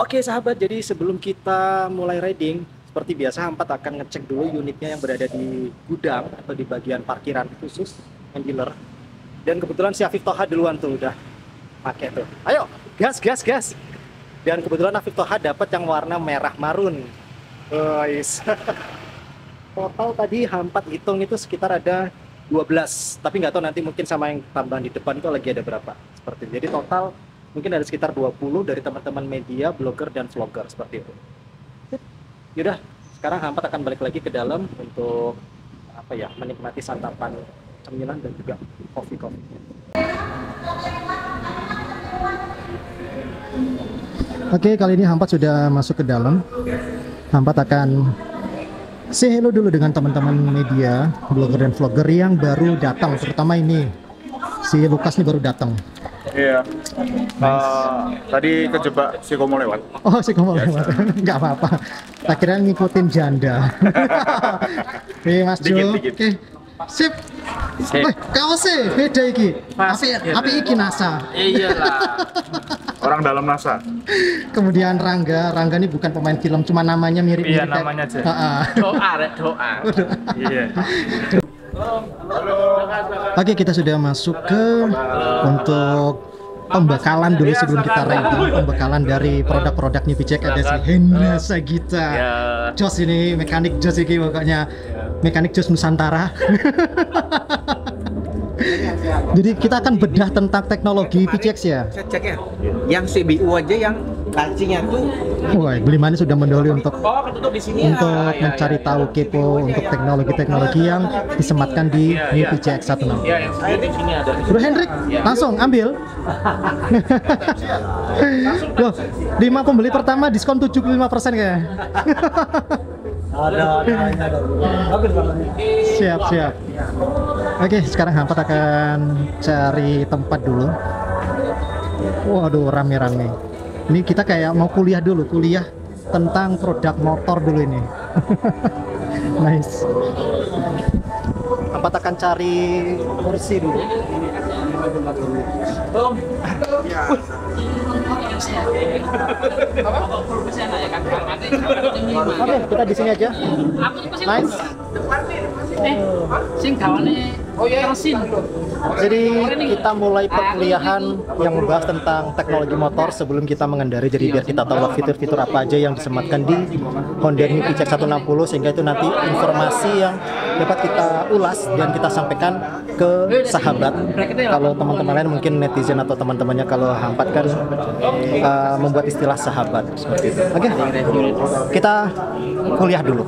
Oke sahabat, jadi sebelum kita mulai riding, seperti biasa Hampat akan ngecek dulu unitnya yang berada di gudang atau di bagian parkiran khusus dealer. Dan kebetulan si Afif Toha duluan tuh udah pakai tuh. Ayo, gas gas gas. Dan kebetulan Afif Toha dapat yang warna merah marun. Guys. Total tadi Hampat hitung itu sekitar ada 12, tapi nggak tahu nanti mungkin sama yang tambahan di depan itu lagi ada berapa. Seperti itu. Jadi total mungkin ada sekitar 20 dari teman-teman media, blogger, dan vlogger seperti itu. Yaudah, sekarang Hampat akan balik lagi ke dalam untuk apa ya, menikmati santapan cemilan dan juga kopi. Oke, kali ini Hampat sudah masuk ke dalam. Hampat akan say hello dulu dengan teman-teman media, blogger dan vlogger yang baru datang, terutama ini si Lukas nih baru datang. Iya. Tadi kejebak si Komo lewat. Oh, si Komo lewat. Nggak apa-apa. Tak kira ngikutin janda. Nih Mas Jo. Oke. Sip. Kau sih beda iki. Api iki NASA. Iyalah. Orang dalam NASA. Kemudian Rangga ini bukan pemain film, cuma namanya mirip-mirip. Iya, namanya aja. Doa. Iya. Oke, kita sudah masuk ke untuk pembekalan dulu sebelum kita riding. Pembekalan dari produk-produk New VCX ada si Hendra Sagita. Jos ini mekanik Jos ini pokoknya mekanik Jos Nusantara. Jadi kita akan bedah tentang teknologi VCX ya. Saya cek ya, yang CBU aja yang lacinya tuh. Wah, Blimani sudah mendahului untuk Ketutup di sini. mencari tahu kepo untuk teknologi-teknologi yang disematkan di New VCX 16. Ya, yang saya di sini ada. Bro Hendrik, langsung ambil. Loh, 5 pembeli pertama diskon 75% kayaknya. Ada. Bagus banget. Siap. Oke, sekarang Hampat akan cari tempat dulu. Waduh, rame-rame. Ini kita kayak mau kuliah tentang produk motor dulu ini. Nice. Hampat akan cari kursi dulu. Oke, kita di sini aja. Nice. Jadi kita mulai perkuliahan yang membahas tentang teknologi motor sebelum kita mengendari. Jadi biar kita tahu fitur-fitur apa aja yang disematkan di Honda New VCX 160, sehingga itu nanti informasi yang dapat kita ulas dan kita sampaikan ke sahabat. Kalau teman-teman lain mungkin netizen atau teman-temannya, kalau Hampat kan membuat istilah sahabat seperti itu. Oke, kita kuliah dulu.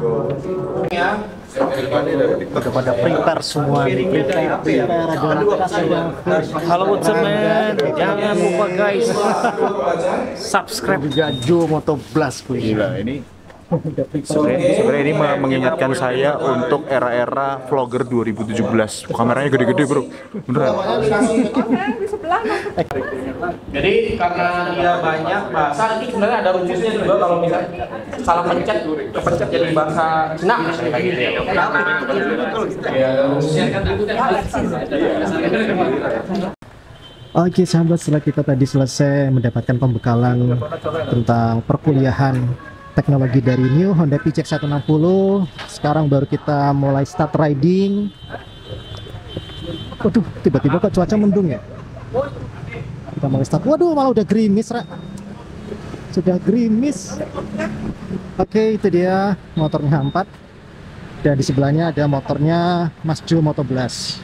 Udah pada prepare semua nih. Prepare Halo what's up man, jangan lupa guys subscribe Gajo Moto Blast. Gila, ini sebenarnya ini mengingatkan saya untuk era-era vlogger 2017. Kameranya gede-gede bro, beneran. Jadi karena dia banyak bahasa, ini sebenarnya ada rumusnya juga. Kalau misalnya salah pencet, kepencet jadi bahasa Cina kayak gitu ya. Oke sahabat, setelah kita tadi selesai mendapatkan pembekalan tentang perkuliahan teknologi dari New Honda VCX 160, sekarang baru kita mulai start riding. Waduh, tiba-tiba kok cuaca mendung ya. Kita mulai start. Waduh, malah udah gerimis, Ra. Sudah gerimis. Oke, itu dia motornya Hampat. Dan di sebelahnya ada motornya Mas Jo Moto Blast.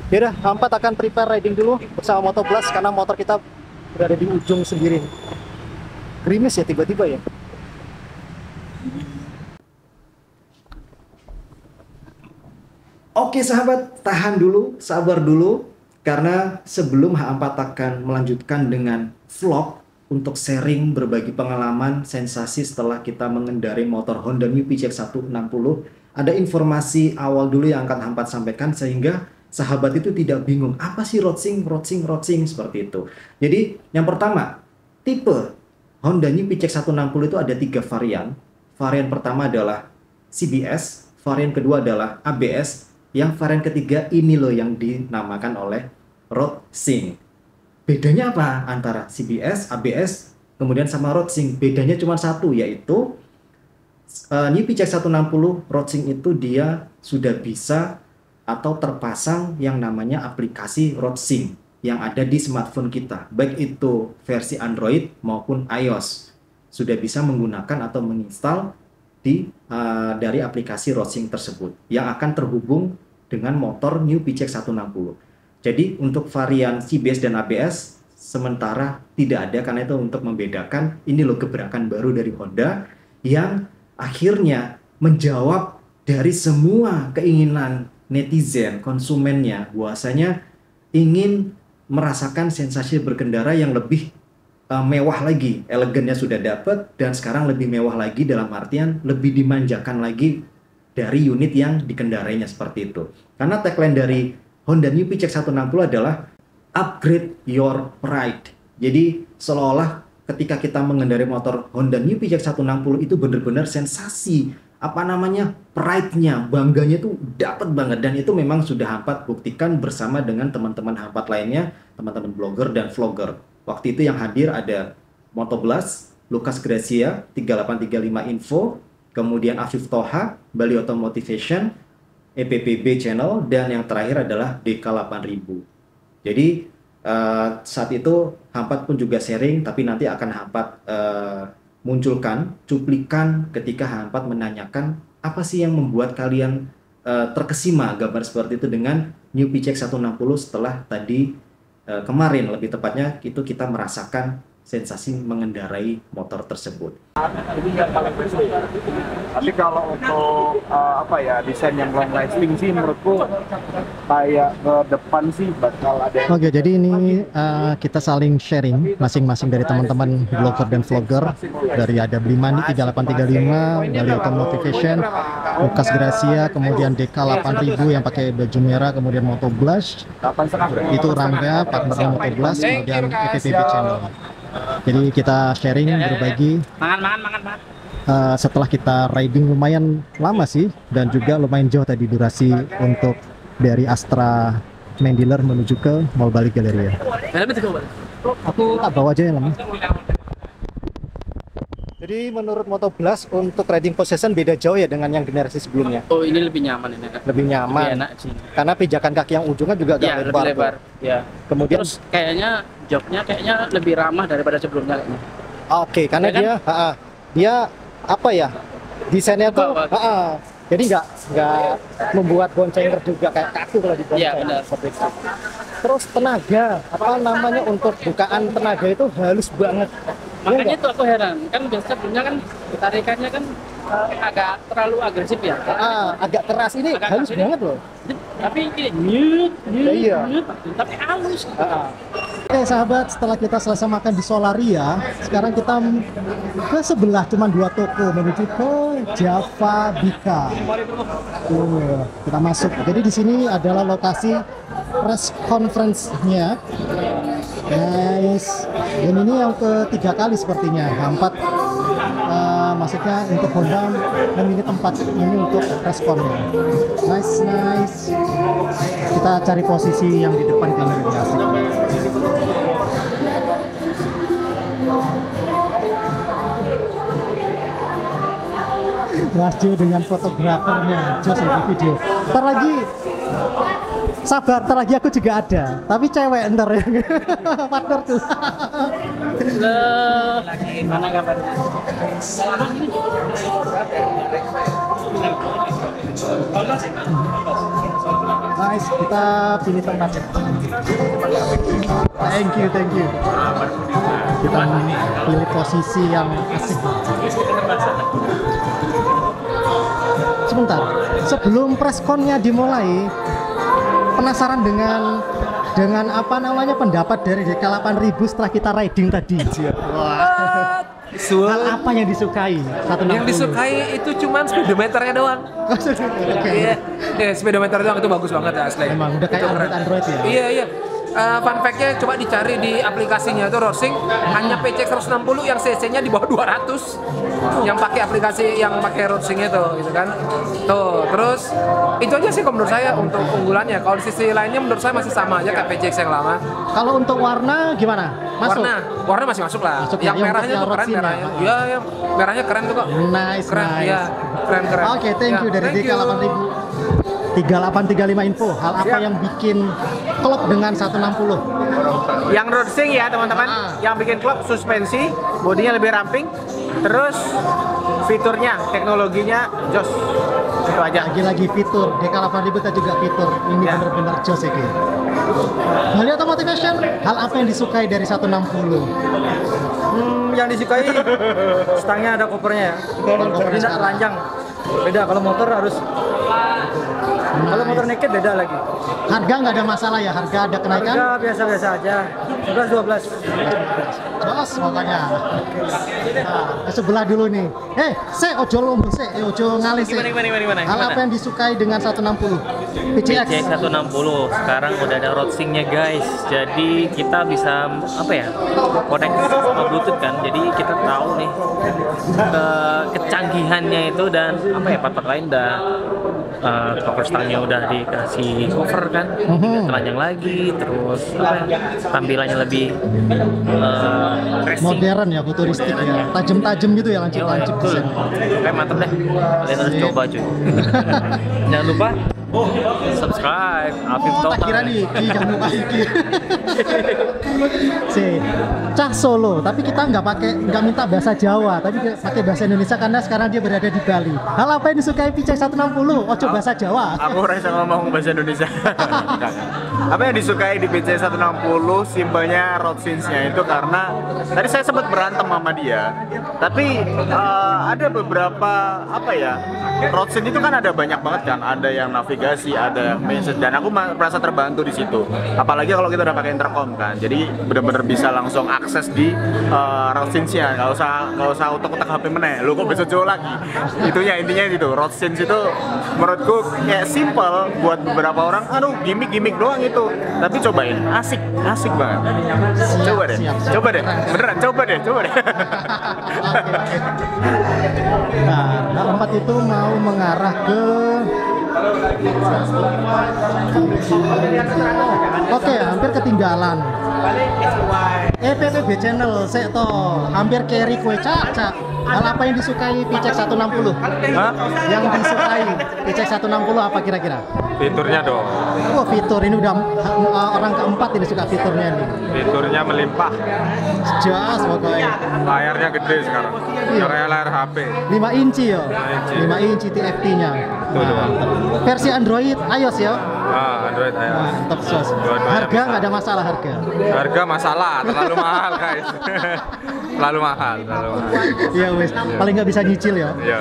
Yaudah, Hampat akan prepare riding dulu bersama Moto Blast karena motor kita berada di ujung sendiri. Gerimis ya tiba-tiba ya. Oke sahabat, tahan dulu, sabar dulu, karena sebelum Hampat akan melanjutkan dengan vlog untuk sharing berbagi pengalaman sensasi setelah kita mengendarai motor Honda New VCX 160, ada informasi awal dulu yang akan Hampat sampaikan sehingga sahabat itu tidak bingung apa sih roadsing seperti itu. Jadi yang pertama, tipe Honda New VCX 160 itu ada 3 varian. Varian pertama adalah CBS, varian kedua adalah ABS, yang varian ketiga ini loh yang dinamakan oleh roadsing. bedanya apa antara CBS, ABS, kemudian sama roadsync? Bedanya cuma satu, yaitu New PCX 160 roadsync itu dia sudah bisa atau terpasang yang namanya aplikasi roadsync yang ada di smartphone kita, baik itu versi Android maupun iOS, sudah bisa menggunakan atau menginstal dari aplikasi roadsync tersebut yang akan terhubung dengan motor New PCX 160. Jadi untuk varian CBS dan ABS sementara tidak ada, karena itu untuk membedakan ini loh gebrakan baru dari Honda yang akhirnya menjawab dari semua keinginan netizen, konsumennya, bahwasanya ingin merasakan sensasi berkendara yang lebih mewah lagi. Elegannya sudah dapat, dan sekarang lebih mewah lagi dalam artian lebih dimanjakan lagi dari unit yang dikendarainya, seperti itu. Karena tagline dari Honda New PCX 160 adalah upgrade your pride. Jadi seolah-olah ketika kita mengendarai motor Honda New PCX 160 itu benar-benar sensasi, pride-nya, bangganya itu dapat banget, dan itu memang sudah Hampat buktikan bersama dengan teman-teman Hampat lainnya, teman-teman blogger dan vlogger. Waktu itu yang hadir ada Motoblast, Lucas Gracia, 3835 Info, kemudian Afif Toha, Bali Automotivation, EPPB Channel, dan yang terakhir adalah DK 8000. Jadi saat itu Hampat pun juga sharing, tapi nanti akan Hampat munculkan cuplikan ketika Hampat menanyakan apa sih yang membuat kalian terkesima gambar seperti itu dengan New PCX 160 setelah tadi kemarin, lebih tepatnya itu kita merasakan sensasi mengendarai motor tersebut. Tapi kalau untuk desain yang long lasting sih menurutku kayak ke depan sih bakal ada. Oke, jadi ini kita saling sharing masing-masing dari teman-teman blogger dan vlogger, dari ada Blimani 3835, Bali Automotivation, Lucas Gracia, kemudian DK 8000 yang pakai baju merah, kemudian Motoblast, itu Rangga, partner Motoblast, kemudian EPPB Channel. Jadi kita sharing, berbagi. Setelah kita riding lumayan lama sih, dan juga lumayan jauh tadi durasi untuk dari Astra main dealer menuju ke Mall Bali Galleria. Aku tak bawa aja ya lama. Jadi menurut Motoblast untuk riding position beda jauh ya dengan yang generasi sebelumnya. Oh, ini lebih nyaman ini. Lebih nyaman. Lebih enak sih. Karena pijakan kaki yang ujungnya juga agak Ya, lebih lebar. Ya. Kemudian Terus kayaknya joknya lebih ramah daripada sebelumnya kayaknya. oke, karena Ya kan? dia apa ya? Desainnya tuh jadi nggak membuat boncenger juga kayak kaku kalau dibonceng. Iya, benar. Seperti itu. Terus tenaga, untuk bukaan tenaga itu halus banget. Makanya itu aku heran, kan biasa sebelumnya kan tarikannya kan agak terlalu agresif ya. Agak keras, ini Agak halus keras. banget loh. Tapi ini nyut, Iya. tapi halus. Oke sahabat, setelah kita selesai makan di Solaria, sekarang kita ke sebelah cuma 2 toko menuju ke Java Bika. Kita masuk. Jadi di sini adalah lokasi press conference-nya. Guys, dan ini yang ketiga kali sepertinya. Hampat maksudnya untuk Honda memilih tempat ini untuk responnya. Nice. Kita cari posisi yang di depan kamera lebih asik. Mas Jo dengan fotografernya, Jo selfie video. Ntar lagi, sabar, ntar lagi aku juga ada, tapi cewek ntar ya. Partner tuh. Lagi mana kabarnya? Nice, kita pilih tempat. Thank you. Kita pilih posisi yang asik. Sebentar, sebelum pressconnya dimulai, penasaran dengan pendapat dari DK 8000 setelah kita riding tadi. Wah. Hal apa yang disukai? Yang disukai itu cuman speedometernya doang. Iya, speedometer doang itu bagus banget ya asli. Emang udah kayak Android ya? Iya. Fun fact-nya coba dicari di aplikasinya itu Roadsync, hanya PCX 160 yang cc-nya di bawah 200 yang pakai aplikasi yang pakai Roadsync itu gitu kan. Tuh, terus Itu aja sih kalau menurut saya untuk unggulannya. Kalau di sisi lainnya menurut saya masih sama aja kayak PCX yang lama. Kalau untuk warna gimana? Masuk? Warna masih masuk lah. Masuk Yang ya, merahnya yang tuh keren Roxin ya? merahnya. Iya, yang merahnya keren tuh kok. Nice, Keren, nice. iya. Keren. Oke, thank you Ya, dari thank DK you. 8000. 3835 info. Hal apa yang bikin klub dengan 160? Yang racing ya teman-teman, yang bikin klub suspensi, bodinya lebih ramping, terus fiturnya, teknologinya jos. Itu aja. Lagi-lagi fitur, DK 8000 kita juga fitur. Ini Ya. benar-benar jos ya, Ki. Bali Automotive Fashion, hal apa yang disukai dari 160? Yang disukai stangnya ada kopernya ya. Jadi nggak telanjang. Beda kalau motor harus. Kalau motor naked beda lagi. Harga nggak ada masalah ya, harga ada kenaikan? Harga biasa-biasa aja. 11-12. Jos pokoknya. Nah, ke sebelah dulu nih. Ojo lombo ojo ngalih sih. Gimana? Hal apa yang disukai dengan 160? PCX. PCX 160 sekarang udah ada rodsing-nya guys, jadi kita bisa connect sama Bluetooth kan, jadi kita tahu nih kecanggihannya itu dan part-part lain udah cover stangnya udah dikasih cover kan, tidak telanjang lagi, terus tampilannya lebih racing. Modern ya, futuristik ya. Tajam-tajam gitu ya, lancip-lancip Betul. desain. Kayak mantep deh, kalian harus coba cuy. Jangan lupa subscribe Afif Tak Toha. kira nih, Ki jangan lupa Ki. Cah Solo, tapi kita nggak minta bahasa Jawa, tapi pakai bahasa Indonesia karena sekarang dia berada di Bali. Hal apa yang disukai PCX 160? Ojo bahasa Jawa. Aku rasa ngomong bahasa Indonesia. Apa yang disukai di PC 160 simpelnya road scenes-nya itu karena tadi saya sempat berantem sama dia. Tapi ada beberapa road scene itu kan ada banyak banget kan, ada yang navigasi, ada yang message, dan aku merasa terbantu di situ. Apalagi kalau kita udah pakai intercom kan. Jadi benar-benar bisa langsung akses di road scenes-nya. Nggak usah utak-utak HP meneh. Lu kok bisa jauh lagi. Intinya itu road scenes itu menurutku kayak simple buat beberapa orang. Aduh, gimmick doang itu. Tapi cobain, asik banget. Coba deh. Beneran, coba deh. Nah, empat itu mau mengarah ke Oke, hampir ketinggalan. PPB channel, hampir carry kue cak. Hal apa yang disukai PCX 160? Yang disukai PCX 160 apa kira-kira? Fiturnya dong. Fitur ini udah orang keempat ini suka fiturnya nih. Fiturnya melimpah. Jas pokoknya. Layarnya gede sekarang. Iya. Kayak layar HP. 5 inci ya. 5 inci. 5 inci TFT-nya. Betul. Versi Android iOS ya. Android iOS. Mantap sos. Dua-duanya Harga bisa. nggak ada masalah harga. Harga masalah, terlalu mahal guys. terlalu mahal. Iya wes, paling nggak bisa nyicil ya. Iya.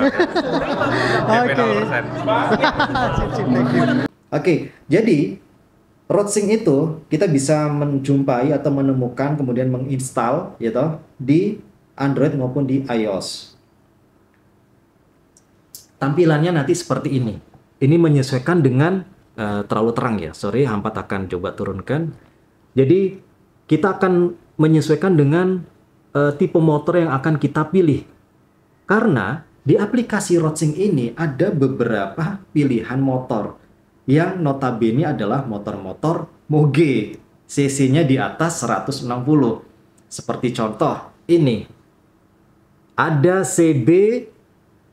Oke. 0%. Sip, thank you. Oke, jadi RoadSync itu kita bisa menjumpai atau menemukan kemudian menginstal gitu di Android maupun di iOS. Tampilannya nanti seperti ini. Ini menyesuaikan dengan terlalu terang ya. Sorry, Hampat akan coba turunkan. Jadi kita akan menyesuaikan dengan tipe motor yang akan kita pilih. Karena di aplikasi RoadSync ini ada beberapa pilihan motor yang notabene adalah motor-motor moge. CC-nya di atas 160. Seperti contoh ini. Ada CB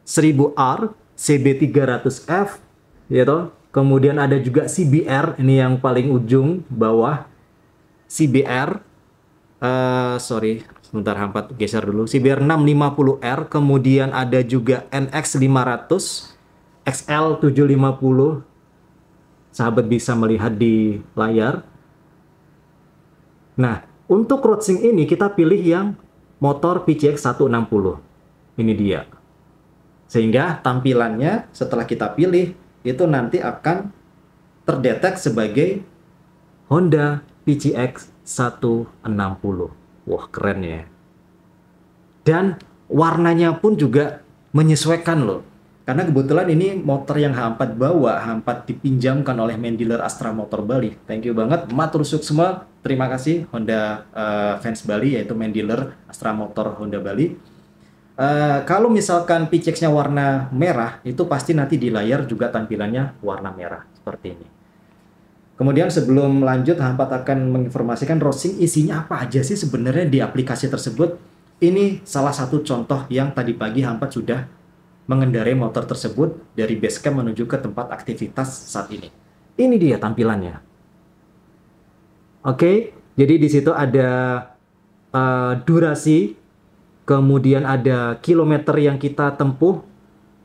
1000R, CB 300F, gitu. Kemudian ada juga CBR, ini yang paling ujung bawah. CBR, sorry, sebentar Hampat geser dulu. CBR 650R, kemudian ada juga NX 500, XL 750. Sahabat bisa melihat di layar. Nah, untuk RoadSync ini kita pilih yang motor PCX 160. Ini dia. Sehingga tampilannya setelah kita pilih itu nanti akan terdetek sebagai Honda PCX 160. Wah, keren ya. Dan warnanya pun juga menyesuaikan loh. Karena kebetulan ini motor yang Hampat bawa, Hampat dipinjamkan oleh main dealer Astra Motor Bali. Thank you banget, matur suwun semua. Terima kasih Honda fans Bali, yaitu main dealer Astra Motor Honda Bali. Kalau misalkan PCX-nya warna merah, itu pasti nanti di layar juga tampilannya warna merah seperti ini. Kemudian sebelum lanjut, Hampat akan menginformasikan Rodsync isinya apa aja sih sebenarnya di aplikasi tersebut. Ini salah satu contoh yang tadi pagi Hampat sudah mengendarai motor tersebut dari basecamp menuju ke tempat aktivitas saat ini. Ini dia tampilannya. Oke, jadi di situ ada durasi, kemudian ada kilometer yang kita tempuh,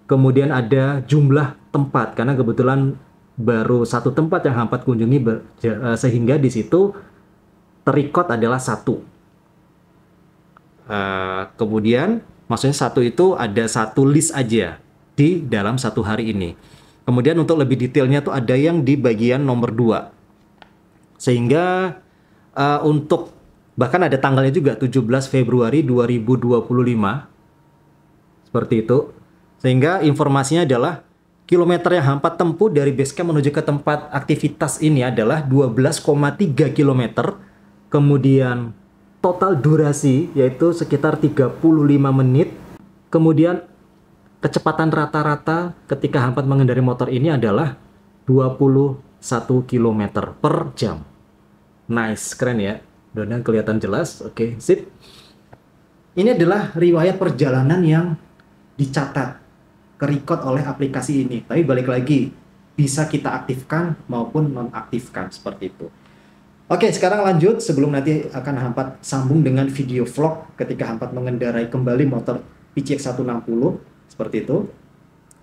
kemudian ada jumlah tempat, karena kebetulan baru satu tempat yang Hampat kunjungi, sehingga di situ terrecord adalah satu. Kemudian maksudnya satu itu ada satu list aja di dalam satu hari ini. Kemudian untuk lebih detailnya tuh ada yang di bagian nomor 2. Sehingga untuk bahkan ada tanggalnya juga 17 Februari 2025. Seperti itu. Sehingga informasinya adalah kilometer yang Hampat tempuh dari basecamp menuju ke tempat aktivitas ini adalah 12,3 km. Kemudian total durasi yaitu sekitar 35 menit. Kemudian kecepatan rata-rata ketika Hampat mengendarai motor ini adalah 21 km per jam. Nice, keren ya. Dan kelihatan jelas. Oke, sip. Ini adalah riwayat perjalanan yang dicatat, ke-record oleh aplikasi ini. Tapi balik lagi, bisa kita aktifkan maupun nonaktifkan seperti itu. Oke, sekarang lanjut sebelum nanti akan Hampat sambung dengan video vlog ketika Hampat mengendarai kembali motor PCX 160 seperti itu.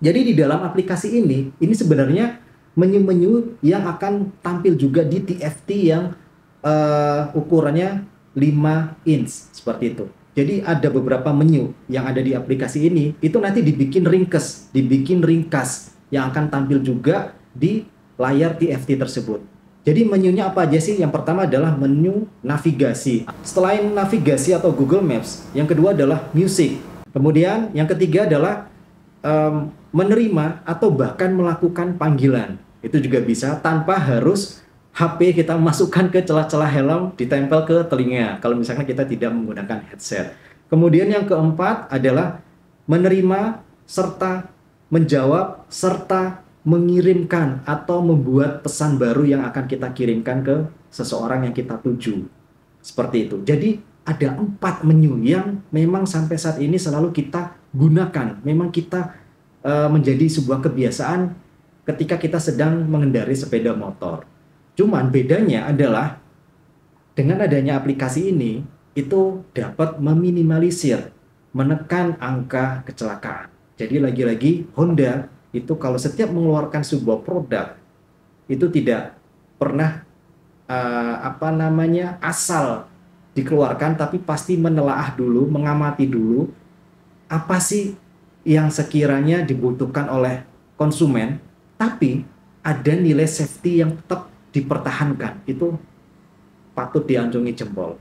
Jadi di dalam aplikasi ini sebenarnya menu-menu yang akan tampil juga di TFT yang ukurannya 5 inch seperti itu. Jadi ada beberapa menu yang ada di aplikasi ini itu nanti dibikin ringkas yang akan tampil juga di layar TFT tersebut. Jadi menunya apa aja sih? Yang pertama adalah menu navigasi. Selain navigasi atau Google Maps, yang kedua adalah music. Kemudian yang ketiga adalah menerima atau bahkan melakukan panggilan. Itu juga bisa tanpa harus HP kita masukkan ke celah-celah helm, ditempel ke telinga kalau misalkan kita tidak menggunakan headset. Kemudian yang keempat adalah menerima serta menjawab serta mengirimkan atau membuat pesan baru yang akan kita kirimkan ke seseorang yang kita tuju. Seperti itu. Jadi ada 4 menu yang memang sampai saat ini selalu kita gunakan. Memang kita menjadi sebuah kebiasaan ketika kita sedang mengendarai sepeda motor. Cuman bedanya adalah dengan adanya aplikasi ini itu dapat meminimalisir, menekan angka kecelakaan. Jadi lagi-lagi Honda itu kalau setiap mengeluarkan sebuah produk itu tidak pernah asal dikeluarkan, tapi pasti menelaah dulu, mengamati dulu apa sih yang sekiranya dibutuhkan oleh konsumen, tapi ada nilai safety yang tetap dipertahankan. Itu patut diacungi jempol.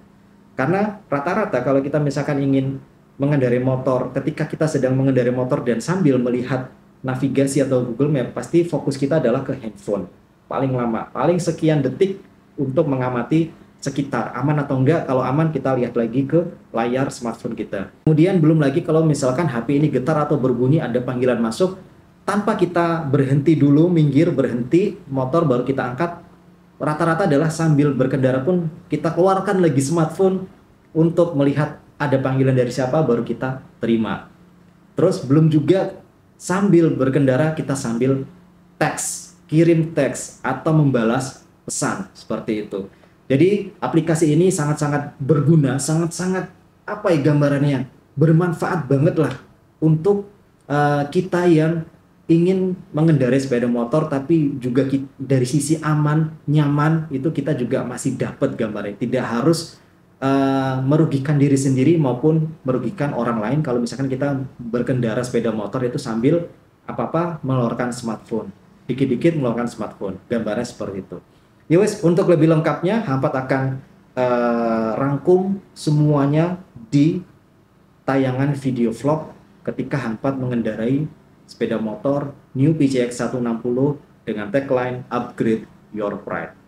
Karena rata-rata kalau kita misalkan ingin mengendarai motor, ketika kita sedang mengendarai motor dan sambil melihat navigasi atau Google Map, pasti fokus kita adalah ke handphone. Paling lama, paling sekian detik untuk mengamati sekitar, aman atau enggak. Kalau aman kita lihat lagi ke layar smartphone kita. Kemudian belum lagi kalau misalkan HP ini getar atau berbunyi ada panggilan masuk, tanpa kita berhenti dulu, minggir, berhenti, motor baru kita angkat, rata-rata adalah sambil berkendara pun kita keluarkan lagi smartphone untuk melihat ada panggilan dari siapa, baru kita terima. Terus belum juga sambil berkendara kita sambil teks, kirim teks atau membalas pesan seperti itu. Jadi aplikasi ini sangat-sangat berguna, sangat-sangat gambarannya bermanfaat banget lah untuk kita yang ingin mengendarai sepeda motor, tapi juga dari sisi aman, nyaman itu kita juga masih dapat gambarnya. Tidak harus merugikan diri sendiri maupun merugikan orang lain kalau misalkan kita berkendara sepeda motor itu sambil mengeluarkan smartphone. Dikit-dikit mengeluarkan smartphone. Gambarnya seperti itu. Yowes, untuk lebih lengkapnya Hampat akan rangkum semuanya di tayangan video vlog ketika Hampat mengendarai sepeda motor New PCX 160 dengan tagline Upgrade Your Pride.